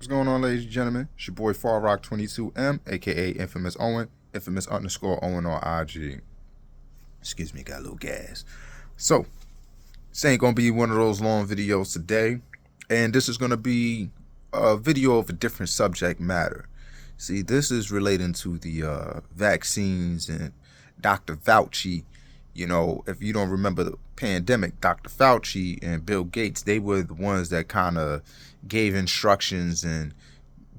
What's going on, ladies and gentlemen? It's your boy Far Rock 22M, aka Infamous Owen, infamous underscore Owen on IG. Excuse me, got a little gas. So, this ain't gonna be one of those long videos today, and this is gonna be a video of a different subject matter. See, this is relating to the vaccines and Dr. Fauci. You know, if you don't remember the pandemic, Dr. Fauci and Bill Gates, they were the ones that kind of gave instructions, and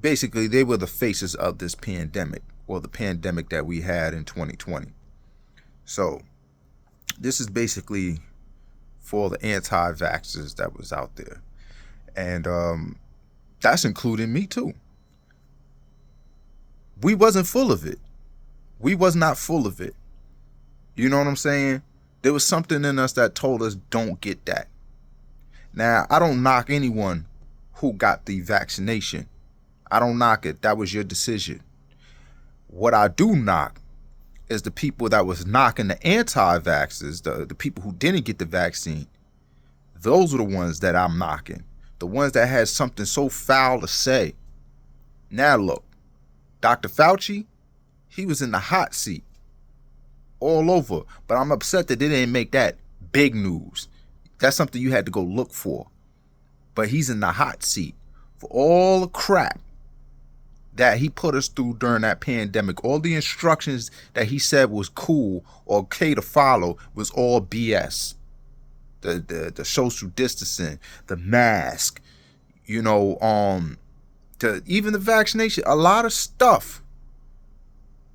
basically they were the faces of this pandemic, or the pandemic that we had in 2020. So this is basically for the anti-vaxxers that was out there. And that's including me too. We wasn't full of it. We was not full of it. You know what I'm saying? There was something in us that told us don't get that. Now, I don't knock anyone who got the vaccination. I don't knock it. That was your decision. What I do knock is the people that was knocking the anti-vaxxers, the people who didn't get the vaccine. Those are the ones that I'm knocking. The ones that had something so foul to say. Now look, Dr. Fauci, he was in the hot seat all over, but I'm upset that they didn't make that big news. That's something you had to go look for. But he's in the hot seat for all the crap that he put us through during that pandemic. All the instructions that he said was cool or okay to follow was all BS. The social distancing, the mask, even the vaccination, a lot of stuff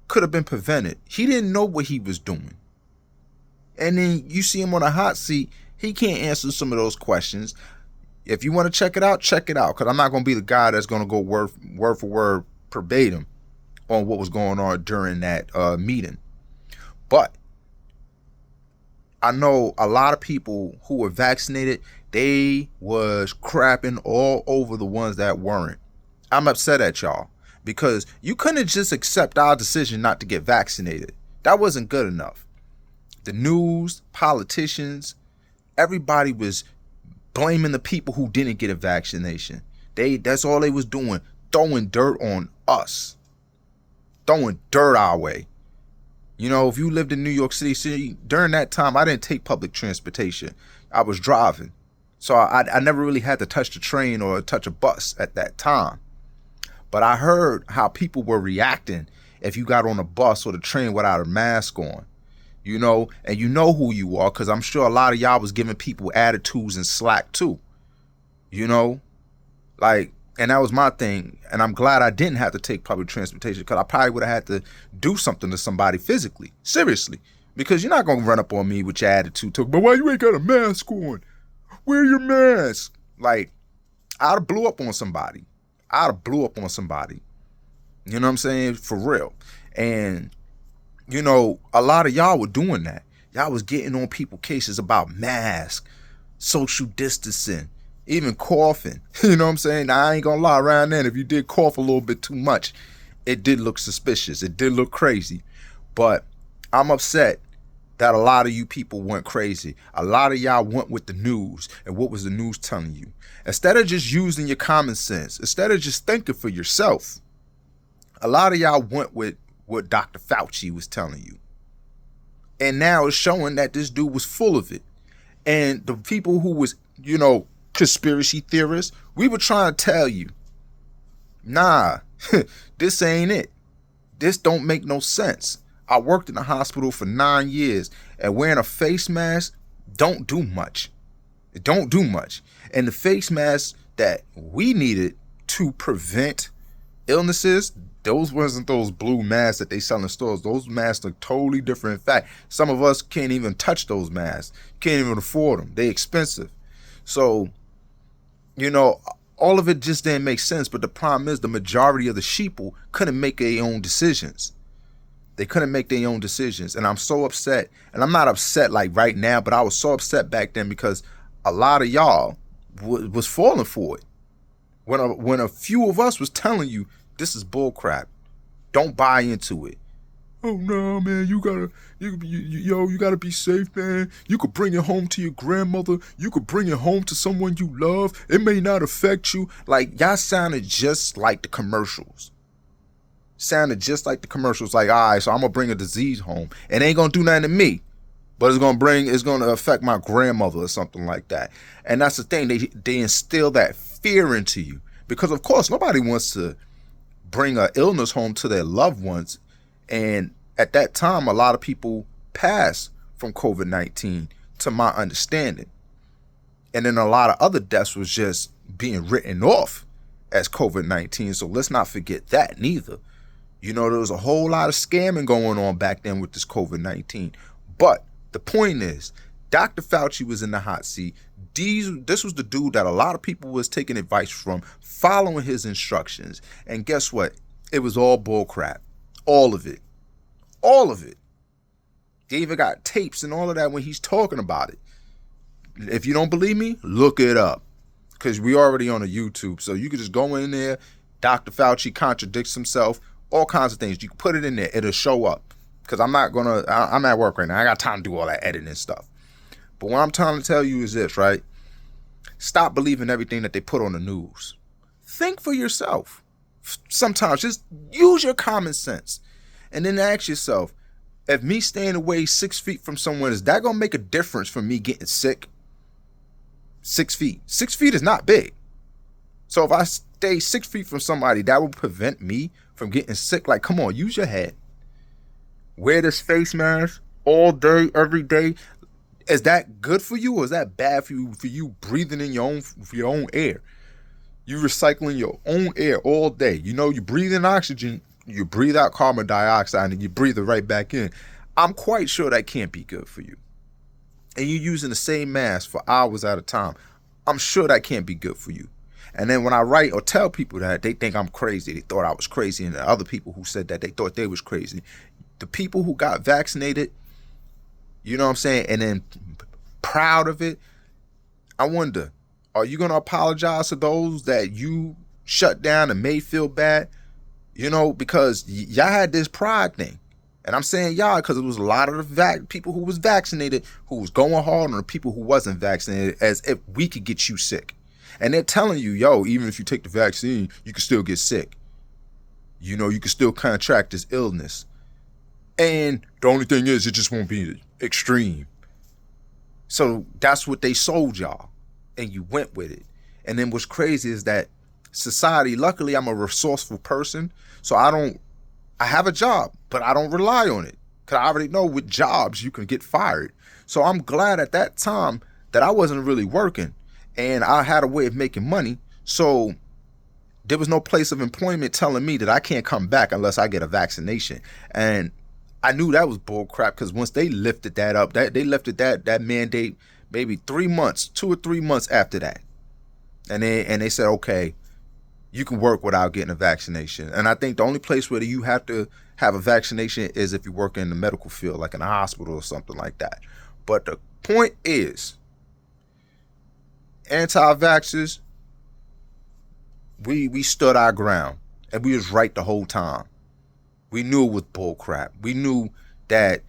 could have been prevented. He didn't know what he was doing. And then you see him on a hot seat. He can't answer some of those questions. If you want to check it out, check it out. Because I'm not going to be the guy that's going to go word for word verbatim on what was going on during that meeting. But I know a lot of people who were vaccinated, they was crapping all over the ones that weren't. I'm upset at y'all. Because you couldn't just accept our decision not to get vaccinated. That wasn't good enough. The news, politicians, everybody was blaming the people who didn't get a vaccination. That's all they was doing, throwing dirt on us. Throwing dirt our way. You know, if you lived in New York City, during that time, I didn't take public transportation. I was driving. So I never really had to touch the train or touch a bus at that time. But I heard how people were reacting if you got on a bus or the train without a mask on, and you know who you are, because I'm sure a lot of y'all was giving people attitudes and slack too, and that was my thing. And I'm glad I didn't have to take public transportation, because I probably would have had to do something to somebody physically, seriously, because you're not going to run up on me with your attitude, but why you ain't got a mask on? Wear your mask. Like, I'd have blew up on somebody. You know what I'm saying? For real. And, a lot of y'all were doing that. Y'all was getting on people cases about masks, social distancing, even coughing. You know what I'm saying? Now, I ain't gonna lie, around then, if you did cough a little bit too much, it did look suspicious. It did look crazy. But I'm upset that a lot of you people went crazy. A lot of y'all went with the news. And what was the news telling you? Instead of just using your common sense, instead of just thinking for yourself, a lot of y'all went with what Dr. Fauci was telling you. And now it's showing that this dude was full of it. And the people who was, conspiracy theorists, we were trying to tell you, nah, this ain't it. This don't make no sense. I worked in a hospital for 9 years, and wearing a face mask don't do much. It don't do much. And the face masks that we needed to prevent illnesses, those wasn't those blue masks that they sell in stores. Those masks are totally different. In fact, some of us can't even touch those masks. Can't even afford them. They're expensive. So, all of it just didn't make sense. But the problem is the majority of the sheeple couldn't make their own decisions. They couldn't make their own decisions. And I'm so upset. And I'm not upset like right now, but I was so upset back then because a lot of y'all was falling for it. When a few of us was telling you, this is bull crap. Don't buy into it. Oh no, man, you gotta be safe, man. You could bring it home to your grandmother. You could bring it home to someone you love. It may not affect you. Like, y'all sounded just like the commercials. Sounded just like the commercials. Like, all right, so I'm gonna bring a disease home. It ain't gonna do nothing to me, but it's gonna affect my grandmother or something like that. And that's the thing. They instill that fear into you because, of course, nobody wants to bring an illness home to their loved ones. And at that time, a lot of people passed from COVID-19, to my understanding. And then a lot of other deaths was just being written off as COVID-19. So let's not forget that neither. You know, there was a whole lot of scamming going on back then with this COVID-19. But the point is, Dr. Fauci was in the hot seat. This was the dude that a lot of people was taking advice from, following his instructions. And guess what? It was all bull crap. All of it. All of it. They even got tapes and all of that when he's talking about it. If you don't believe me, look it up. Because we already on a YouTube. So you can just go in there. Dr. Fauci contradicts himself. All kinds of things. You can put it in there. It'll show up. Because I'm at work right now. I got time to do all that editing stuff. But what I'm trying to tell you is this, right? Stop believing everything that they put on the news. Think for yourself. Sometimes just use your common sense. And then ask yourself, if me staying away 6 feet from someone, is that going to make a difference for me getting sick? 6 feet. 6 feet is not big. So if I stay 6 feet from somebody, that will prevent me from getting sick. Like, come on, use your head. Wear this face mask all day, every day. Is that good for you, or is that bad for you breathing in your own air? You recycling your own air all day. You know, you breathe in oxygen, you breathe out carbon dioxide, and you breathe it right back in. I'm quite sure that can't be good for you. And you're using the same mask for hours at a time. I'm sure that can't be good for you. And then when I write or tell people that, they think I'm crazy. They thought I was crazy. And the other people who said that, they thought they was crazy. The people who got vaccinated, you know what I'm saying, and then proud of it, I wonder, are you going to apologize to those that you shut down and made feel bad? You know, because y'all had this pride thing. And I'm saying y'all because it was a lot of the people who was vaccinated who was going hard on the people who wasn't vaccinated, as if we could get you sick. And they're telling you, yo, even if you take the vaccine, you can still get sick. You know, you can still contract this illness. And the only thing is, it just won't be extreme. So that's what they sold y'all. And you went with it. And then what's crazy is that society, luckily I'm a resourceful person. So I have a job, but I don't rely on it. Because I already know with jobs, you can get fired. So I'm glad at that time that I wasn't really working. And I had a way of making money. So there was no place of employment telling me that I can't come back unless I get a vaccination. And I knew that was bull crap, because once they lifted that up, they lifted that mandate maybe 3 months, 2 or 3 months after that. And they said, okay, you can work without getting a vaccination. And I think the only place where you have to have a vaccination is if you work in the medical field, like in a hospital or something like that. But the point is, anti-vaxxers, we stood our ground, and we was right the whole time. We knew it was bull crap. We knew that,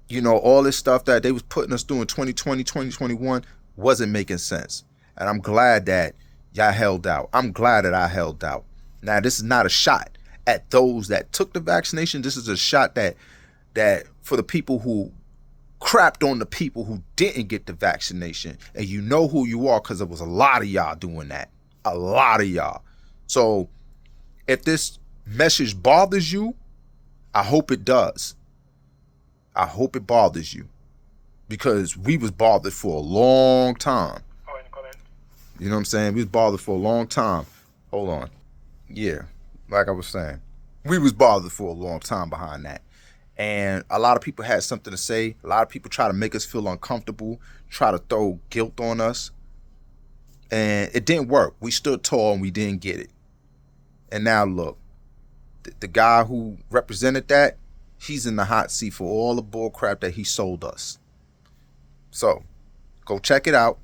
you know, all this stuff that they was putting us through in 2020, 2021 wasn't making sense. And I'm glad that y'all held out. I'm glad that I held out. Now, this is not a shot at those that took the vaccination. This is a shot that for the people who crapped on the people who didn't get the vaccination. And you know who you are, because there was a lot of y'all doing that. A lot of y'all. So if this message bothers you, I hope it does. I hope it bothers you, because we was bothered for a long time. You know what I'm saying? We was bothered for a long time. Hold on. Yeah, like I was saying, we was bothered for a long time behind that. And a lot of people had something to say. A lot of people try to make us feel uncomfortable, try to throw guilt on us. And it didn't work. We stood tall and we didn't get it. And now look, the guy who represented that, he's in the hot seat for all the bull crap that he sold us. So go check it out.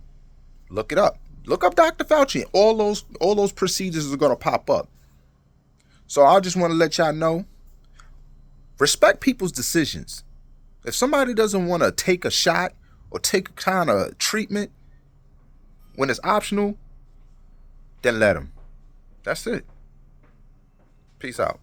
Look it up. Look up Dr. Fauci. All those procedures are going to pop up. So I just want to let y'all know, Respect people's decisions. If somebody doesn't want to take a shot or take a kind of treatment when it's optional, then let them. That's it. Peace out.